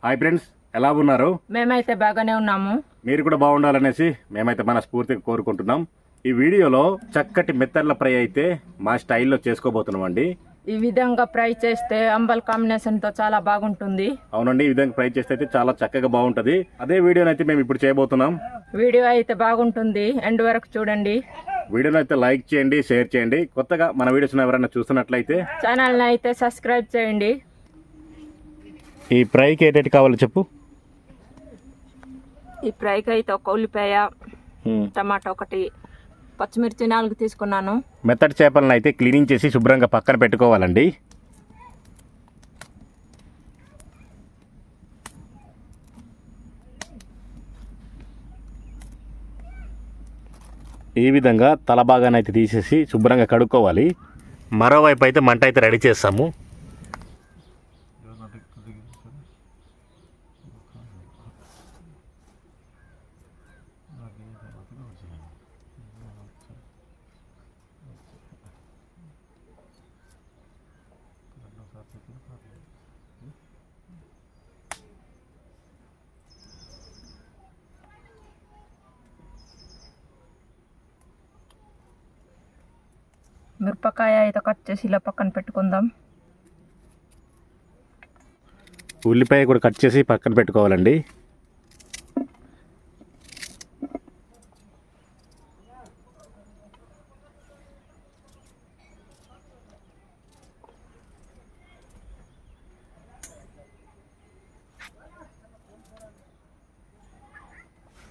Hi friends, ఎలా ఉన్నారు? మేమైతే బాగానే ఉన్నాము. మీరు కూడా బాగుండాలనేసి మేమైతే మనస్ఫూర్తిగా కోరుకుంటున్నాం. ఈ వీడియోలో చక్కటి మెత్తర్ల ఫ్రై అయితే మా స్టైల్లో చేసుకోబోతున్నాం అండి. ఈ విధంగా ఫ్రై చేస్తే అంబల్ కాంబినేషన్ తో చాలా బాగుంటుంది. అవునండి, ఈ విధంగా ఫ్రై చేస్తే అయితే చాలా చక్కగా బాగుంటది. అదే వీడియోని అయితే మేము ఇప్పుడు చేయబోతున్నాం. వీడియో అయితే బాగుంటుంది, ఎండ్ వరకు చూడండి. వీడియోని అయితే లైక్ చేయండి, షేర్ చేయండి. కొత్తగా మన వీడియోస్ ఎవరైనా చూస్తున్నట్లయితే ఛానల్ని అయితే సబ్స్క్రైబ్ చేయండి. ఈ ఫ్రైకి ఏటేటి కావాలో చెప్పు. ఈ ఫ్రైకి అయితే ఒక ఉల్లిపాయ, టమాటా ఒకటి, పచ్చిమిర్చి 4 తీసుకున్నాను. మెత్తటి చేపలను అయితే క్లీనింగ్ చేసి శుభ్రంగా పక్కన పెట్టుకోవాలండి. ఈ విధంగా తల భాగాన్ని అయితే తీసేసి శుభ్రంగా కడుక్కోవాలి. మరోవైపు అయితే మంట అయితే రెడీ చేస్తాము. మిరపకాయ అయితే కట్ చేసి ఇలా పక్కన పెట్టుకుందాం. ఉల్లిపాయ కూడా కట్ చేసి పక్కన పెట్టుకోవాలండి.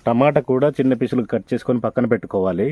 టమాటా కూడా చిన్న పీసులు కట్ చేసుకొని పక్కన పెట్టుకోవాలి.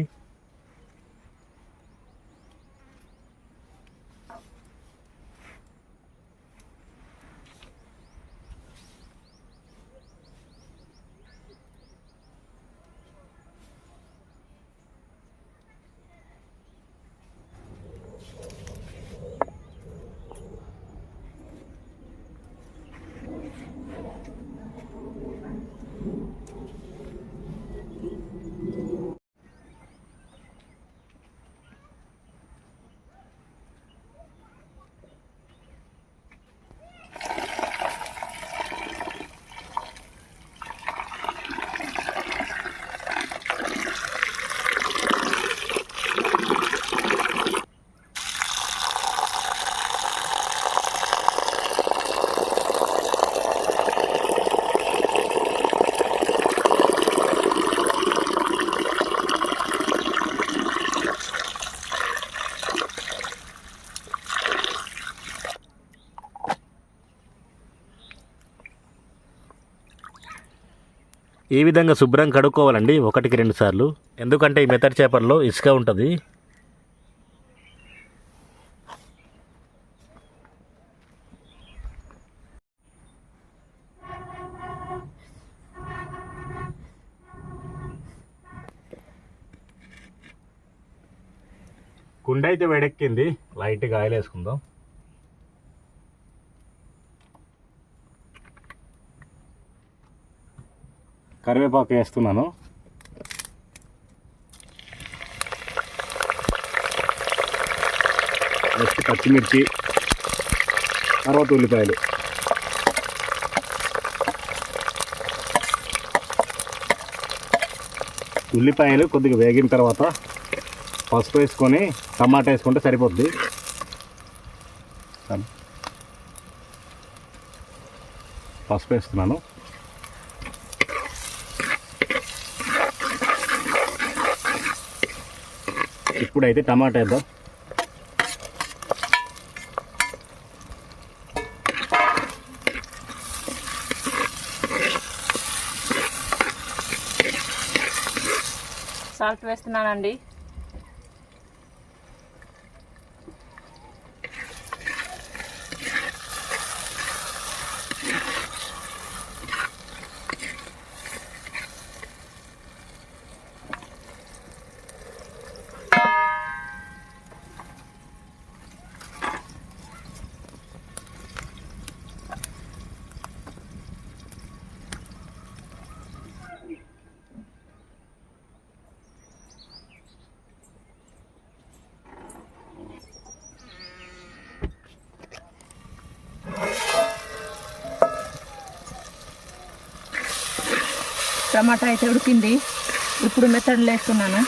ఈ విధంగా శుభ్రం కడుక్కోవాలండి, 1-2 సార్లు. ఎందుకంటే ఈ మెత్తటి చేపల్లో ఇసుక ఉంటుంది. కుండ అయితే వేడెక్కింది, లైట్గా ఆయిల్ వేసుకుందాం. కరివేపాకు వేస్తున్నాను. నెక్స్ట్ పచ్చిమిర్చి, తర్వాత ఉల్లిపాయలు. ఉల్లిపాయలు కొద్దిగా వేగిన తర్వాత పసుపు వేసుకొని టమాటా వేసుకుంటే సరిపోద్ది. పసుపు వేస్తున్నాను. ఇప్పుడైతే టమాటా వేద్దాం. సాల్ట్ వేస్తున్నానండి. టమాటా అయితే ఉడికింది. ఇప్పుడు మెత్తడ్లు వేస్తున్నాను.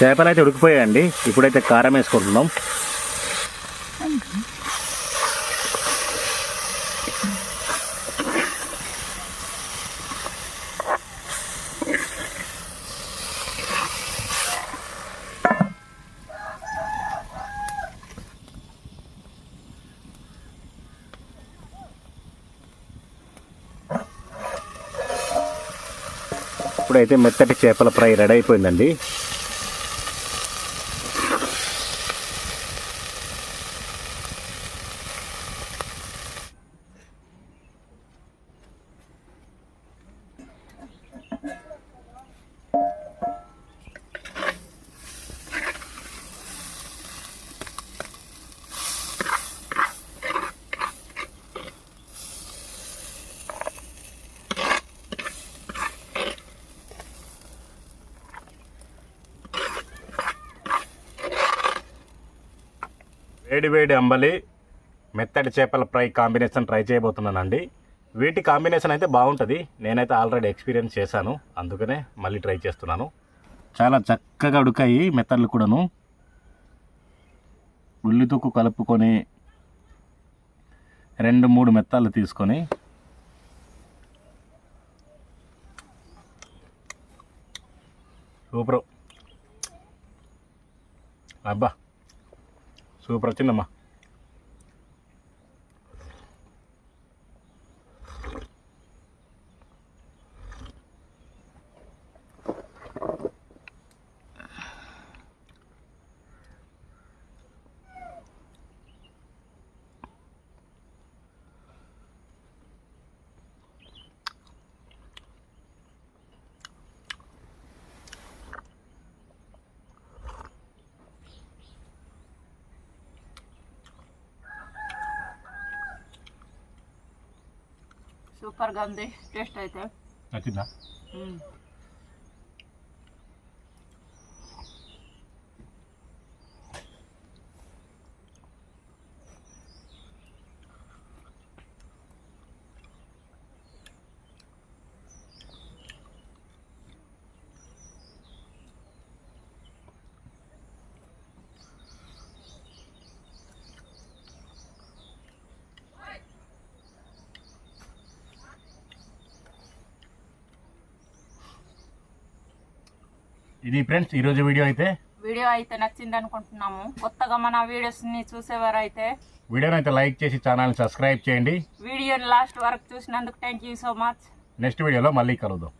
చేపలు అయితే ఉడికిపోయాయండి. ఇప్పుడైతే కారం వేసుకుంటున్నాం. ఇప్పుడైతే మెత్తటి చేపల ఫ్రై రెడీ అయిపోయిందండి. వేడి వేడి అంబలి మెత్తటి చేపల ఫ్రై కాంబినేషన్ ట్రై చేయబోతున్నానండి. వీటి కాంబినేషన్ అయితే బాగుంటుంది. నేనైతే ఆల్రెడీ ఎక్స్పీరియన్స్ చేశాను, అందుకనే మళ్ళీ ట్రై చేస్తున్నాను. చాలా చక్కగా ఉడికాయి మెత్తళ్ళు కూడాను. ఉల్లితొక్కు కలుపుకొని 2-3 మెత్తళ్ళు తీసుకొని సూపర్. అబ్బా సూపర్ వచ్చిందమ్మా. సూపర్గా ఉంది. టేస్ట్ అయితే నచ్చిందా? ఇది ఫ్రెండ్స్ ఈరోజు వీడియో అయితే నచ్చింది అనుకుంటున్నాము. కొత్తగా మన వీడియోస్ని చూసేవారైతే వీడియోని అయితే లైక్ చేసి ఛానల్ని సబ్స్క్రైబ్ చేయండి. వీడియోని లాస్ట్ వరకు చూసినందుకు thank you so much. Next వీడియోలో మళ్ళీ కలుద్దాం.